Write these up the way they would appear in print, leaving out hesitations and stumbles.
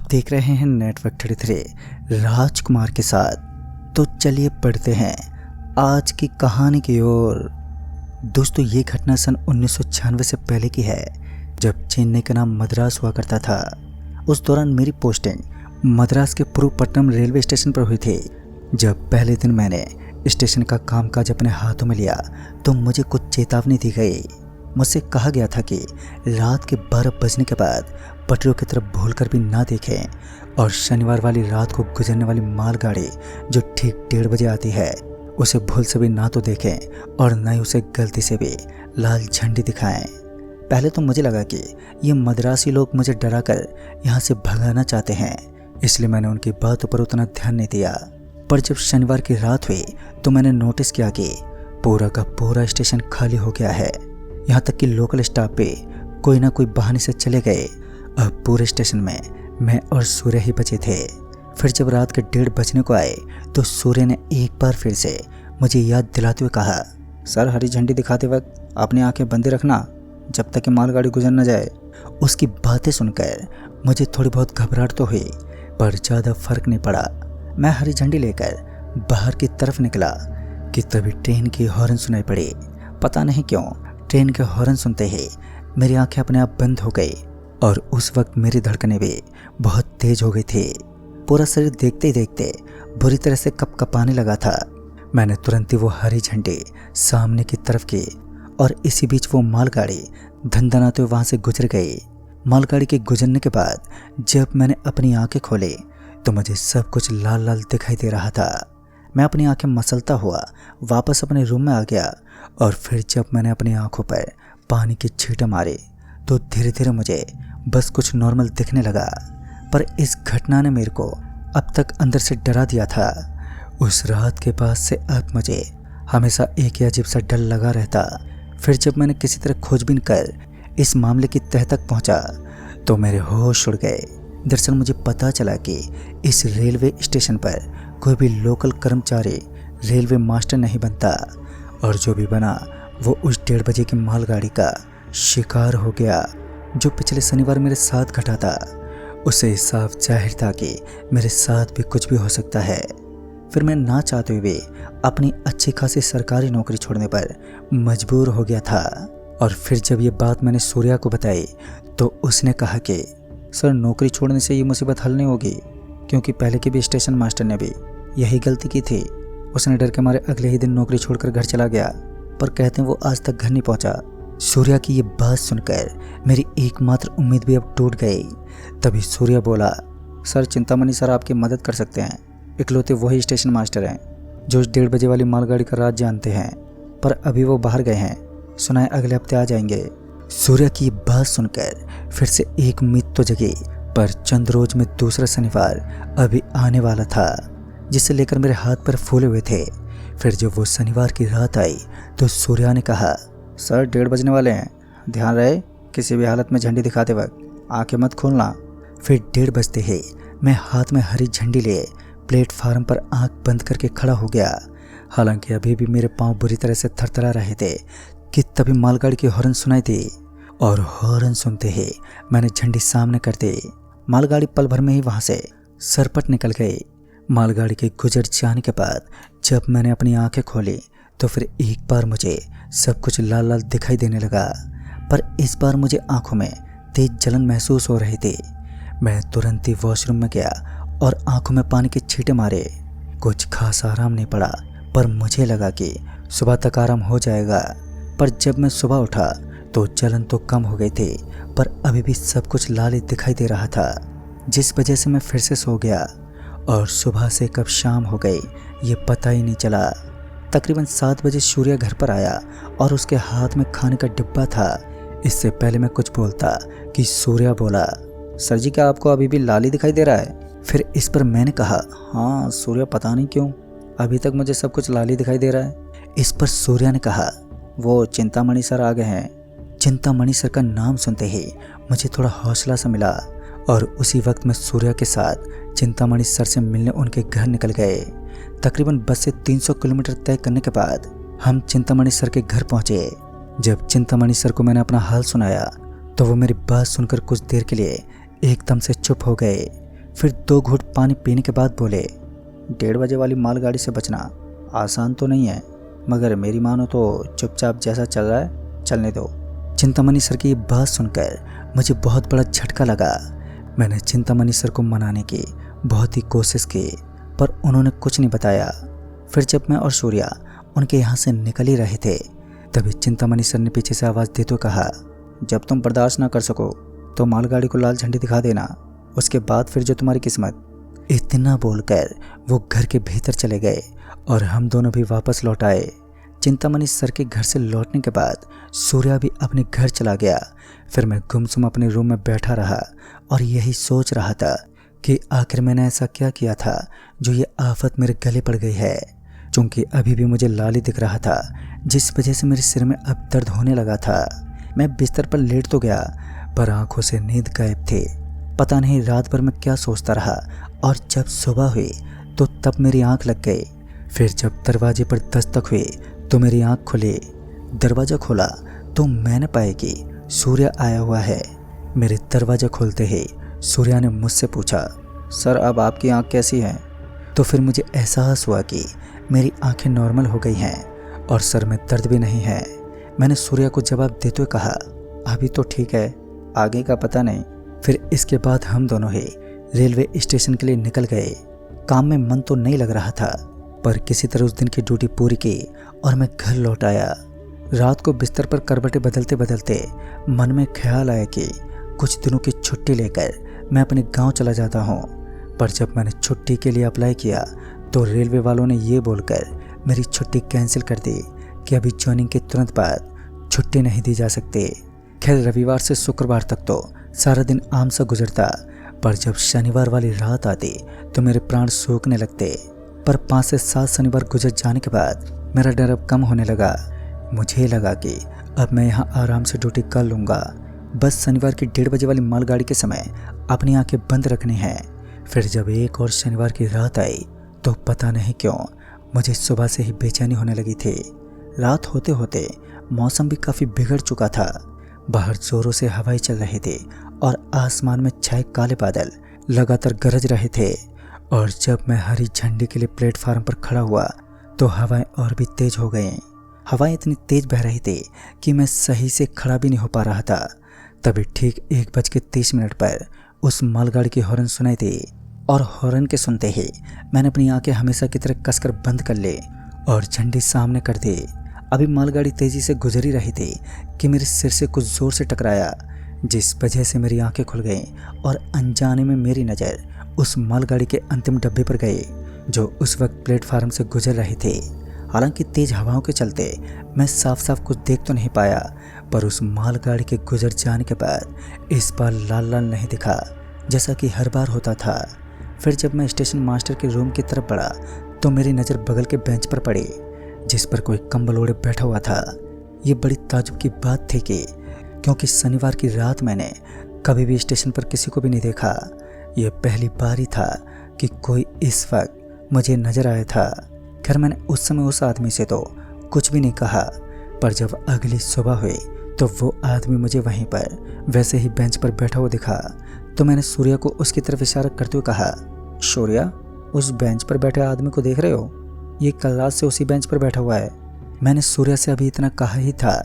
देख रहे हैं नेटवर्क 33 राजकुमार के साथ। तो चलिए पढ़ते हैं आज की कहानी की ओर। दोस्तों, ये घटना सन 1996 से पहले की है, जब चेन्नई का नाम मद्रास हुआ करता था। उस दौरान मेरी पोस्टिंग मद्रास के पुरुपट्टनम रेलवे स्टेशन पर हुई थी। जब पहले दिन मैंने स्टेशन का कामकाज अपने हाथों में लिया तो मुझे कुछ चेतावनी दी गई। मुझसे कहा गया था कि रात के 12 बजने के बाद पटरियों की तरफ भूलकर भी ना देखें और शनिवार वाली रात को गुजरने वाली मालगाड़ी जो ठीक 1:30 बजे आती है उसे भूल से भी ना तो देखें और न ही उसे गलती से भी लाल झंडी दिखाएं। पहले तो मुझे लगा कि ये मद्रासी लोग मुझे डराकर यहाँ से भगाना चाहते हैं, इसलिए मैंने उनकी बातों पर उतना ध्यान नहीं दिया। पर जब शनिवार की रात हुई तो मैंने नोटिस किया कि पूरा का पूरा स्टेशन खाली हो गया है। यहाँ तक कि लोकल स्टाफ भी कोई ना कोई बहाने से चले गए। अब पूरे स्टेशन में मैं और सूर्य ही बचे थे। फिर जब रात के 1:30 बजने को आए तो सूर्य ने एक बार फिर से मुझे याद दिलाते हुए कहा, सर, हरी झंडी दिखाते वक्त अपनी आंखें बंदी रखना जब तक कि मालगाड़ी गुजर न जाए। उसकी बातें सुनकर मुझे थोड़ी बहुत घबराहट तो हुई, पर ज़्यादा फर्क नहीं पड़ा। मैं हरी झंडी लेकर बाहर की तरफ निकला कि तभी ट्रेन की हॉर्न सुनाई पड़ी। पता नहीं क्यों ट्रेन के हॉर्न सुनते ही मेरी आंखें अपने आप बंद हो गई और उस वक्त मेरी धड़कनें भी बहुत तेज हो गई थी। पूरा शरीर देखते ही देखते बुरी तरह से कपकपाने लगा था। मैंने तुरंत ही वो हरी झंडी सामने की तरफ की और इसी बीच वो मालगाड़ी धनधनाते हुए वहाँ से गुजर गई। मालगाड़ी के गुजरने के बाद जब मैंने अपनी आंखें खोली तो मुझे सब कुछ लाल लाल दिखाई दे रहा था। मैं अपनी आंखें मसलता हुआ वापस अपने रूम में आ गया और फिर जब मैंने अपनी आंखों पर पानी की छींटे मारी तो धीरे धीरे मुझे बस कुछ नॉर्मल दिखने लगा। पर इस घटना ने मेरे को अब तक अंदर से डरा दिया था। उस रात के बाद से अब मुझे हमेशा एक ही अजीब सा डर लगा रहता। फिर जब मैंने किसी तरह खोजबीन कर इस मामले की तह तक पहुंचा तो मेरे होश उड़ गए। दरअसल मुझे पता चला कि इस रेलवे स्टेशन पर कोई भी लोकल कर्मचारी रेलवे मास्टर नहीं बनता और जो भी बना वो उस 1:30 बजे की मालगाड़ी का शिकार हो गया जो पिछले शनिवार मेरे साथ घटा था। उसे साफ जाहिर था कि मेरे साथ भी कुछ भी हो सकता है। फिर मैं ना चाहते हुए अपनी अच्छी खासी सरकारी नौकरी छोड़ने पर मजबूर हो गया था। और फिर जब ये बात मैंने सूर्या को बताई तो उसने कहा कि सर, नौकरी छोड़ने से ये मुसीबत हल नहीं होगी, क्योंकि पहले के भी स्टेशन मास्टर ने भी यही गलती की थी। उसने डर के मारे अगले ही दिन नौकरी छोड़कर घर चला गया, पर कहते हैं वो आज तक घर नहीं पहुंचा। सूर्या की ये बात सुनकर मेरी एकमात्र उम्मीद भी अब टूट गई। तभी सूर्या बोला, सर, चिंतामणि सर आपकी मदद कर सकते हैं। इकलौते वही स्टेशन मास्टर हैं जो उस 1:30 बजे वाली मालगाड़ी का राज जानते हैं, पर अभी वो बाहर गए हैं। सुना है अगले हफ्ते आ जाएंगे। सूर्या की बात सुनकर फिर से एक उम्मीद तो जगी, पर चंद रोज में दूसरा शनिवार अभी आने वाला था, जिसे लेकर मेरे हाथ पर फूले हुए थे। फिर जब वो शनिवार की रात आई तो सूर्या ने कहा, सर, 1:30 बजने वाले हैं, ध्यान रहे किसी भी हालत में झंडी दिखाते वक्त आंखें मत खोलना। फिर 1:30 बजते ही मैं हाथ में हरी झंडी लिए प्लेटफार्म पर आंख बंद करके खड़ा हो गया। हालांकि अभी भी मेरे पांव बुरी तरह से थरथरा रहे थे कि तभी मालगाड़ी की हॉर्न सुनाई दी और हॉर्न सुनते ही मैंने झंडी सामने कर दी। मालगाड़ी पल भर में ही वहाँ से सरपट निकल गई। मालगाड़ी के गुजर जाने के बाद जब मैंने अपनी आंखें खोली तो फिर एक बार मुझे सब कुछ लाल लाल दिखाई देने लगा, पर इस बार मुझे आंखों में तेज जलन महसूस हो रही थी। मैं तुरंत ही वॉशरूम में गया और आंखों में पानी के छींटे मारे। कुछ खास आराम नहीं पड़ा, पर मुझे लगा कि सुबह तक आराम हो जाएगा। पर जब मैं सुबह उठा तो जलन तो कम हो गई थी, पर अभी भी सब कुछ लाल ही दिखाई दे रहा था, जिस वजह से मैं फिर से सो गया और सुबह से कब शाम हो गई ये पता ही नहीं चला। तकरीबन 7 बजे सूर्या घर पर आया और उसके हाथ में खाने का डिब्बा था। इससे पहले मैं कुछ बोलता कि सूर्या बोला, सर जी, क्या आपको अभी भी लाल ही दिखाई दे रहा है? फिर इस पर मैंने कहा, हाँ सूर्या, पता नहीं क्यों अभी तक मुझे सब कुछ लाल ही दिखाई दे रहा है। इस पर सूर्या ने कहा, वो चिंतामणि सर आ गए हैं। चिंतामणि सर का नाम सुनते ही मुझे थोड़ा हौसला सा मिला और उसी वक्त मैं सूर्या के साथ चिंतामणि सर से मिलने उनके घर निकल गए। तकरीबन बस से 300 किलोमीटर तय करने के बाद हम चिंतामणि सर के घर पहुंचे। जब चिंतामणि सर को मैंने अपना हाल सुनाया तो वो मेरी बात सुनकर कुछ देर के लिए एकदम से चुप हो गए। फिर 2 घूंट पानी पीने के बाद बोले, 1:30 बजे वाली मालगाड़ी से बचना आसान तो नहीं है, मगर मेरी मानो तो चुपचाप जैसा चल रहा है चलने दो। चिंतामणि सर की ये बात सुनकर मुझे बहुत बड़ा झटका लगा। मैंने चिंतामणि सर को मनाने की बहुत ही कोशिश की, पर उन्होंने कुछ नहीं बताया। फिर जब मैं और सूर्या उनके यहाँ से निकल ही रहे थे, तभी चिंतामणि सर ने पीछे से आवाज़ देते हुए कहा, जब तुम बर्दाश्त ना कर सको तो मालगाड़ी को लाल झंडी दिखा देना, उसके बाद फिर जो तुम्हारी किस्मत। इतना बोलकर वो घर के भीतर चले गए और हम दोनों भी वापस लौट आए। चिंतामणि सर के घर से लौटने के बाद सूर्या भी अपने घर चला गया। फिर मैं गुमसुम अपने रूम में बैठा रहा और यही सोच रहा था कि आखिर मैंने ऐसा क्या किया था जो ये आफत मेरे गले पड़ गई है। चूँकि अभी भी मुझे लाल ही दिख रहा था, जिस वजह से मेरे सिर में अब दर्द होने लगा था। मैं बिस्तर पर लेट तो गया, पर आंखों से नींद गायब थी। पता नहीं रात भर मैं क्या सोचता रहा, और जब सुबह हुई तो तब मेरी आंख लग गई। फिर जब दरवाजे पर दस्तक हुई तो मेरी आंख खुली। दरवाज़ा खोला तो मैंने पाया कि सूर्या आया हुआ है। मेरे दरवाज़ा खोलते ही सूर्या ने मुझसे पूछा, सर अब आपकी आंख कैसी है? तो फिर मुझे एहसास हुआ कि मेरी आंखें नॉर्मल हो गई हैं और सर में दर्द भी नहीं है। मैंने सूर्या को जवाब देते हुए कहा, अभी तो ठीक है, आगे का पता नहीं। फिर इसके बाद हम दोनों ही रेलवे स्टेशन के लिए निकल गए। काम में मन तो नहीं लग रहा था, पर किसी तरह उस दिन की ड्यूटी पूरी की और मैं घर लौट आया। रात को बिस्तर पर करवटें बदलते बदलते मन में ख्याल आया कि कुछ दिनों की छुट्टी लेकर मैं अपने गांव चला जाता हूं। पर जब मैंने छुट्टी के लिए अप्लाई किया तो रेलवे वालों ने ये बोलकर मेरी छुट्टी कैंसिल कर दी कि अभी ज्वाइनिंग के तुरंत बाद छुट्टी नहीं दी जा सकती। खैर रविवार से शुक्रवार तक तो सारा दिन आम सा गुजरता, पर जब शनिवार वाली रात आती तो मेरे प्राण सूखने लगते। पर 5 से 7 शनिवार गुजर जाने के बाद मेरा डर अब कम होने लगा। मुझे लगा कि अब मैं यहाँ आराम से ड्यूटी कर लूँगा, बस शनिवार की 1:30 बजे वाली मालगाड़ी के समय अपनी आंखें बंद रखनी है। फिर जब एक और शनिवार की रात आई तो पता नहीं क्यों मुझे सुबह से ही बेचैनी होने लगी थी। रात होते होते मौसम भी काफ़ी बिगड़ चुका था। बाहर जोरों से हवाएं चल रही थी और आसमान में छाए काले बादल लगातार गरज रहे थे। और जब मैं हरी झंडी के लिए प्लेटफार्म पर खड़ा हुआ तो हवाएं और भी तेज हो गईं। हवाएं इतनी तेज बह रही थी कि मैं सही से खड़ा भी नहीं हो पा रहा था। तभी ठीक 1:30 पर उस मालगाड़ी की हॉर्न सुनाई दी और हॉर्न के सुनते ही मैंने अपनी आंखें हमेशा की तरह कसकर बंद कर ली और झंडी सामने कर दी। अभी मालगाड़ी तेजी से गुजर ही रही थी कि मेरे सिर से कुछ जोर से टकराया, जिस वजह से मेरी आंखें खुल गईं और अनजाने में मेरी नज़र उस मालगाड़ी के अंतिम डब्बे पर गई जो उस वक्त प्लेटफार्म से गुजर रही थी। हालांकि तेज हवाओं के चलते मैं साफ साफ कुछ देख तो नहीं पाया, पर उस मालगाड़ी के गुजर जाने के बाद इस बार लाल लाल नहीं दिखा जैसा कि हर बार होता था। फिर जब मैं स्टेशन मास्टर के रूम की तरफ बढ़ा तो मेरी नज़र बगल के बेंच पर पड़ी, जिस पर कोई कंबल ओढ़े बैठा हुआ था। ये बड़ी ताज्जुब की बात थी कि क्योंकि शनिवार की रात मैंने कभी भी स्टेशन पर किसी को भी नहीं देखा। ये पहली बार ही था कि कोई इस वक्त मुझे नजर आया था। खैर मैंने उस समय उस आदमी से तो कुछ भी नहीं कहा, पर जब अगली सुबह हुई तो वो आदमी मुझे वहीं पर वैसे ही बेंच पर बैठा हुआ दिखा। तो मैंने सूर्या को उसकी तरफ इशारा करते हुए कहा, सूर्या उस बेंच पर बैठे आदमी को देख रहे हो? ये कल रात से उसी बेंच पर बैठा हुआ है। मैंने सूर्या से अभी इतना कहा ही था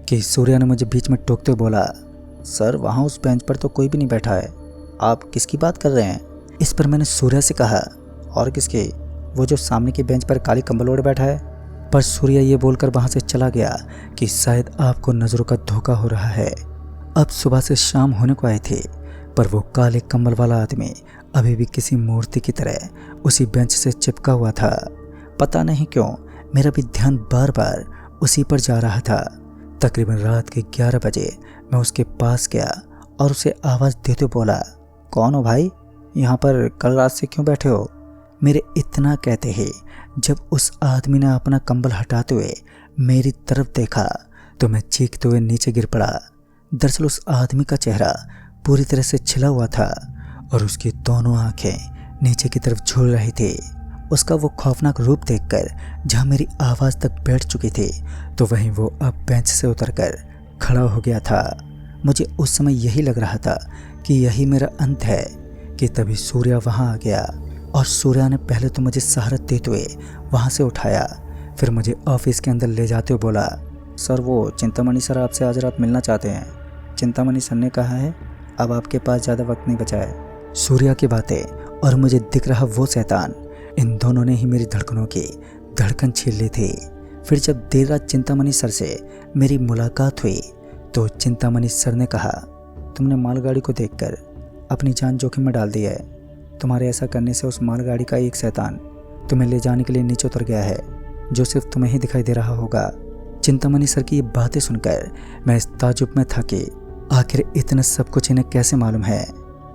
कि सूर्या ने मुझे बीच में टोकते हुए बोला, सर वहाँ उस बेंच पर तो कोई भी नहीं बैठा है, आप किसकी बात कर रहे हैं? इस पर मैंने सूर्या से कहा, और किसकी? वो जो सामने के बेंच पर काली कंबल ओढ़े बैठा है। पर सूर्या ये बोलकर वहाँ से चला गया कि शायद आपको नज़रों का धोखा हो रहा है। अब सुबह से शाम होने को आए थे, पर वो काले कंबल वाला आदमी अभी भी किसी मूर्ति की तरह उसी बेंच से चिपका हुआ था। पता नहीं क्यों मेरा भी ध्यान बार बार उसी पर जा रहा था। तकरीबन रात के 11 बजे मैं उसके पास गया और उसे आवाज़ देते बोला, कौन हो भाई? यहाँ पर कल रात से क्यों बैठे हो? मेरे इतना कहते ही जब उस आदमी ने अपना कंबल हटाते हुए मेरी तरफ देखा तो मैं चीखते हुए नीचे गिर पड़ा। दरअसल उस आदमी का चेहरा पूरी तरह से छिला हुआ था और उसकी दोनों आंखें नीचे की तरफ झूल रही थी। उसका वो खौफनाक रूप देखकर जहाँ मेरी आवाज़ तक बैठ चुकी थी तो वहीं वो अब बेंच से उतरकर खड़ा हो गया था। मुझे उस समय यही लग रहा था कि यही मेरा अंत है, कि तभी सूर्या वहाँ आ गया और सूर्या ने पहले तो मुझे सहारा देते हुए वहाँ से उठाया, फिर मुझे ऑफिस के अंदर ले जाते हुए बोला, सर वो चिंतामणि सर आपसे आज रात मिलना चाहते हैं। चिंतामणि सर ने कहा है अब आपके पास ज़्यादा वक्त नहीं बचा है। सूर्या की बातें और मुझे दिख रहा वो शैतान, इन दोनों ने ही मेरी धड़कनों की धड़कन छीन ली थी। फिर जब देर रात चिंतामणि सर से मेरी मुलाकात हुई तो चिंतामणि सर ने कहा, तुमने मालगाड़ी को देखकर अपनी जान जोखिम में डाल दी है। तुम्हारे ऐसा करने से उस मालगाड़ी का एक शैतान तुम्हें ले जाने के लिए नीचे उतर गया है, जो सिर्फ तुम्हें ही दिखाई दे रहा होगा। चिंतामणि सर की ये बातें सुनकर मैं इस ताजुब में था कि आखिर इतना सब कुछ इन्हें कैसे मालूम है।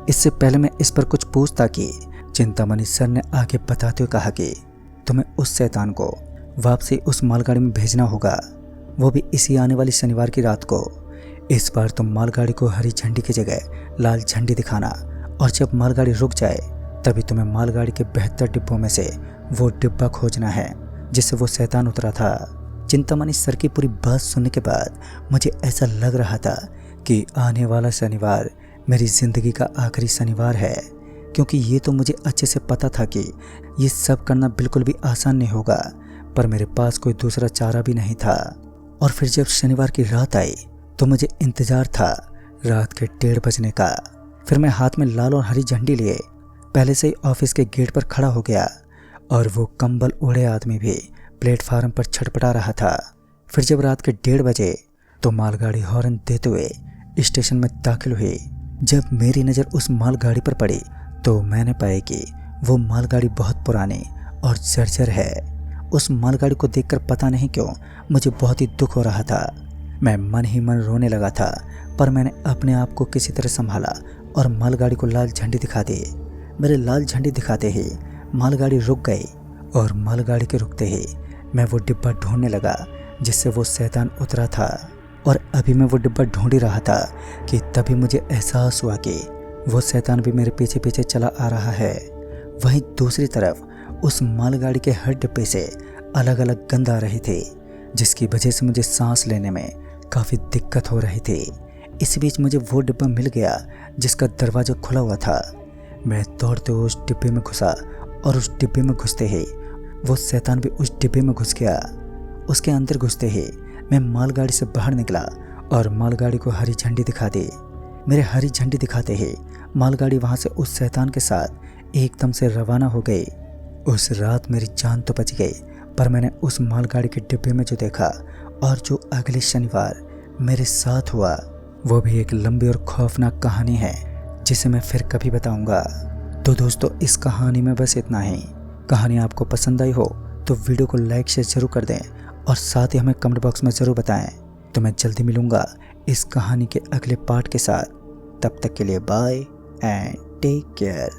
इससे पहले मैं इस पर कुछ पूछता कि चिंतामणि सर ने आगे बताते हुए कहा कि तुम्हें उस शैतान को वापसी उस मालगाड़ी में भेजना होगा, वो भी इसी आने वाली शनिवार की रात को। इस बार तुम मालगाड़ी को हरी झंडी की जगह लाल झंडी दिखाना, और जब मालगाड़ी रुक जाए तभी तुम्हें मालगाड़ी के 72 डिब्बों में से वो डिब्बा खोजना है जिससे वो शैतान उतरा था। चिंतामणि सर की पूरी बात सुनने के बाद मुझे ऐसा लग रहा था कि आने वाला शनिवार मेरी ज़िंदगी का आखिरी शनिवार है, क्योंकि ये तो मुझे अच्छे से पता था कि ये सब करना बिल्कुल भी आसान नहीं होगा, पर मेरे पास कोई दूसरा चारा भी नहीं था। और फिर जब शनिवार की रात आई तो मुझे इंतज़ार था रात के 1:30 बजने का। फिर मैं हाथ में लाल और हरी झंडी लिए पहले से ही ऑफिस के गेट पर खड़ा हो गया, और वो कंबल ओढ़े आदमी भी प्लेटफार्म पर छटपटा रहा था। फिर जब रात के 1:30 बजे तो मालगाड़ी हॉर्न देते हुए स्टेशन में दाखिल हुई। जब मेरी नज़र उस मालगाड़ी पर पड़ी तो मैंने पाया कि वो मालगाड़ी बहुत पुरानी और जर्जर है। उस मालगाड़ी को देखकर पता नहीं क्यों मुझे बहुत ही दुख हो रहा था। मैं मन ही मन रोने लगा था, पर मैंने अपने आप को किसी तरह संभाला और मालगाड़ी को लाल झंडी दिखा दी। मेरे लाल झंडी दिखाते ही मालगाड़ी रुक गई, और मालगाड़ी के रुकते ही मैं वो डिब्बा ढूंढने लगा जिससे वो शैतान उतरा था। और अभी मैं वो डिब्बा ढूंढ ही रहा था कि तभी मुझे एहसास हुआ कि वो शैतान भी मेरे पीछे पीछे चला आ रहा है। वहीं दूसरी तरफ उस मालगाड़ी के हर डिब्बे से अलग अलग गंध आ रही थी, जिसकी वजह से मुझे सांस लेने में काफ़ी दिक्कत हो रही थी। इस बीच मुझे वो डिब्बा मिल गया जिसका दरवाज़ा खुला हुआ था। मैं दौड़ते हुए उस डिब्बे में घुसा, और उस डिब्बे में घुसते ही वो शैतान भी उस डिब्बे में घुस गया। उसके अंदर घुसते ही मैं मालगाड़ी से बाहर निकला और मालगाड़ी को हरी झंडी दिखा दी। मेरे हरी झंडी दिखाते ही मालगाड़ी वहाँ से उस शैतान के साथ एकदम से रवाना हो गई। उस रात मेरी जान तो बच गई, पर मैंने उस मालगाड़ी के डिब्बे में जो देखा और जो अगले शनिवार मेरे साथ हुआ, वो भी एक लंबी और खौफनाक कहानी है जिसे मैं फिर कभी बताऊंगा। तो दोस्तों, इस कहानी में बस इतना ही। कहानी आपको पसंद आई हो तो वीडियो को लाइक शेयर जरूर कर दें, और साथ ही हमें कमेंट बॉक्स में ज़रूर बताएं। तो मैं जल्दी मिलूंगा इस कहानी के अगले पार्ट के साथ। तब तक के लिए बाय एंड टेक केयर।